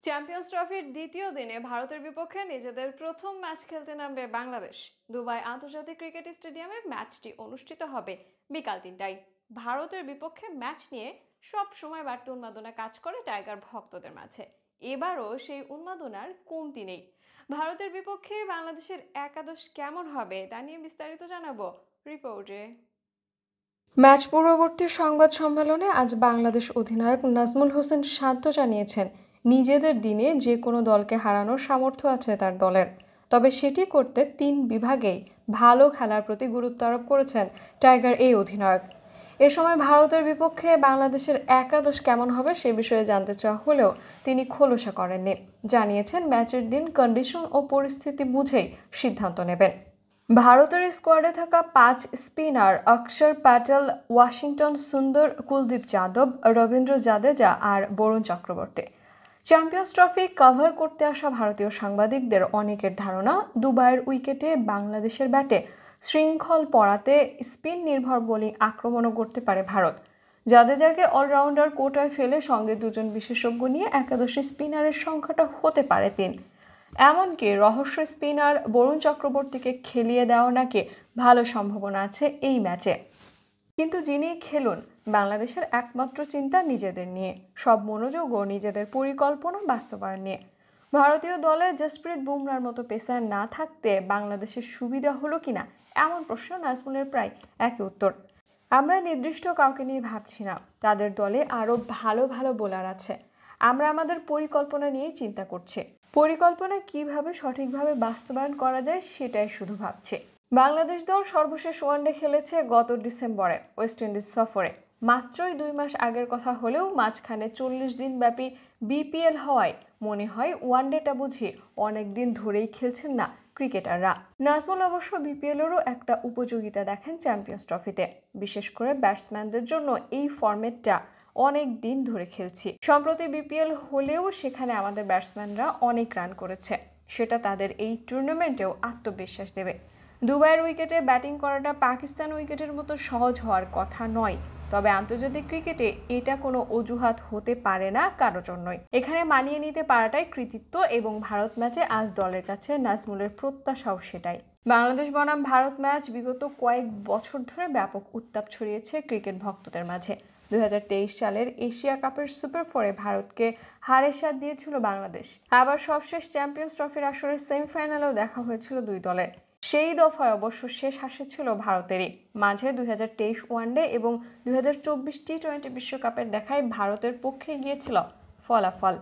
Champions ট্রফির দ্বিতীয় দিনে ভারতের বিপক্ষে নিজেদের প্রথম ম্যাচ খেলতে নামবে বাংলাদেশ। দুবাই আন্তর্জাতিক ক্রিকেট স্টেডিয়ামে ম্যাচটি অনুষ্ঠিত হবে বিকাল ৩টায়। ভারতের বিপক্ষে ম্যাচ নিয়ে সব সময় বাড়তি উন্মাদনা কাজ করে টাইগার ভক্তদের মাঝে। এবারও সেই উন্মাদনার কমতি নেই। ভারতের বিপক্ষে বাংলাদেশের একাদশ কেমন হবে তা নিয়ে বিস্তারিত জানাবো রিপোর্টে। ম্যাচ পূর্ববর্তী সংবাদ সম্মেলনে আজ বাংলাদেশ অধিনায়ক নাজমুল হোসেন শান্ত জানিয়েছেন, নিজেদের দিনে যে কোনো দলকে হারানোর সামর্থ্য আছে তার দলের। তবে সেটি করতে তিন বিভাগেই ভালো খেলার প্রতি গুরুত্ব আরোপ করেছেন টাইগার এই অধিনায়ক। এ সময় ভারতের বিপক্ষে বাংলাদেশের একাদশ কেমন হবে সে বিষয়ে জানতে চাওয়া হলেও তিনি খোলসা করেননি। জানিয়েছেন ম্যাচের দিন কন্ডিশন ও পরিস্থিতি বুঝেই সিদ্ধান্ত নেবেন। ভারতের স্কোয়াডে থাকা ৫ স্পিনার অক্ষর প্যাটেল, ওয়াশিংটন সুন্দর, কুলদীপ যাদব, রবীন্দ্র জাদেজা আর Varun Chakravarthy. Champions trophy cover করতে আসা ভারতীয় সাংবাদিকদের অনেকের ধারণা, দুবাইয়ের উইকেটে বাংলাদেশের ব্যাটে শৃঙ্খল পড়াতে স্পিন নির্ভর বোলিং আক্রমণও করতে পারে ভারত। জাদেজাকে অলরাউন্ডার কোটায় ফেলে সঙ্গে দুজন বিশেষজ্ঞ নিয়ে একাদশী স্পিনারের সংখ্যাটা হতে পারে ৩। এমনকি রহস্য স্পিনার বরুণ চক্রবর্তীকে খেলিয়ে দেওয়া নাকি ভালো সম্ভাবনা আছে এই ম্যাচে। কিন্তু যিনি খেলুন, বাংলাদেশের একমাত্র চিন্তা নিজেদের নিয়ে, সব মনোযোগও নিজেদের পরিকল্পনা বাস্তবায়ন নিয়ে। ভারতীয় দলে জসপ্রীত বুমরার মতো পেসার না থাকতে বাংলাদেশের সুবিধা হলো কিনা এমন প্রশ্ন নাজমুলের প্রায় একই উত্তর। আমরা নির্দিষ্ট কাউকে নিয়ে ভাবছি না, তাদের দলে আরও ভালো ভালো বোলার আছে। আমরা আমাদের পরিকল্পনা নিয়েই চিন্তা করছি। পরিকল্পনা কিভাবে সঠিকভাবে বাস্তবায়ন করা যায় সেটাই শুধু ভাবছি। বাংলাদেশ দল সর্বশেষ ওয়ানডে খেলেছে গত ডিসেম্বরে ওয়েস্ট ইন্ডিজ সফরে। মাত্রই ২ মাস আগের কথা হলেও মাঝখানে ৪০ দিন ব্যাপী বিপিএল হওয়ায় মনে হয় ওয়ানডেটা বুঝি অনেক দিন ধরেই খেলছেন না ক্রিকেটাররা। নাজমুল অবশ্য বিপিএলেরও একটা উপযোগিতা দেখেন চ্যাম্পিয়ন্স ট্রফিতে। বিশেষ করে ব্যাটসম্যানদের জন্য এই ফরম্যাটটা অনেক দিন ধরে খেলছি। সম্প্রতি বিপিএল হলেও সেখানে আমাদের ব্যাটসম্যানরা অনেক রান করেছে, সেটা তাদের এই টুর্নামেন্টেও আত্মবিশ্বাস দেবে। দুবাইয়ের উইকেটে ব্যাটিং করাটা পাকিস্তান উইকেটের মতো সহজ হওয়ার কথা নয়, তবে আন্তর্জাতিক ক্রিকেটে এটা কোনো অজুহাত হতে পারে না কারো জন্যই। এখানে মানিয়ে নিতে পারাটাই কৃতিত্ব এবং ভারত ম্যাচে আজ দলের কাছে নাজমুলের প্রত্যাশাও সেটাই। বাংলাদেশ বনাম ভারত ম্যাচ বিগত কয়েক বছর ধরে ব্যাপক উত্তাপ ছড়িয়েছে ক্রিকেট ভক্তদের মাঝে। ২০২৩ সালের এশিয়া কাপের সুপার ফোরে ভারতকে হারের স্বাদ দিয়েছিল বাংলাদেশ। আবার সবশেষ চ্যাম্পিয়ন্স ট্রফির আসরের সেমিফাইনালেও দেখা হয়েছিল দুই দলের। সেই দফায় অবশ্য শেষ হাসি ছিল ভারতেরই। মাঝে ২০২৩ ওয়ানডে এবং ২০২৪ টি-টোয়েন্টি বিশ্বকাপের দেখায় ভারতের পক্ষে গিয়েছিল ফলাফল।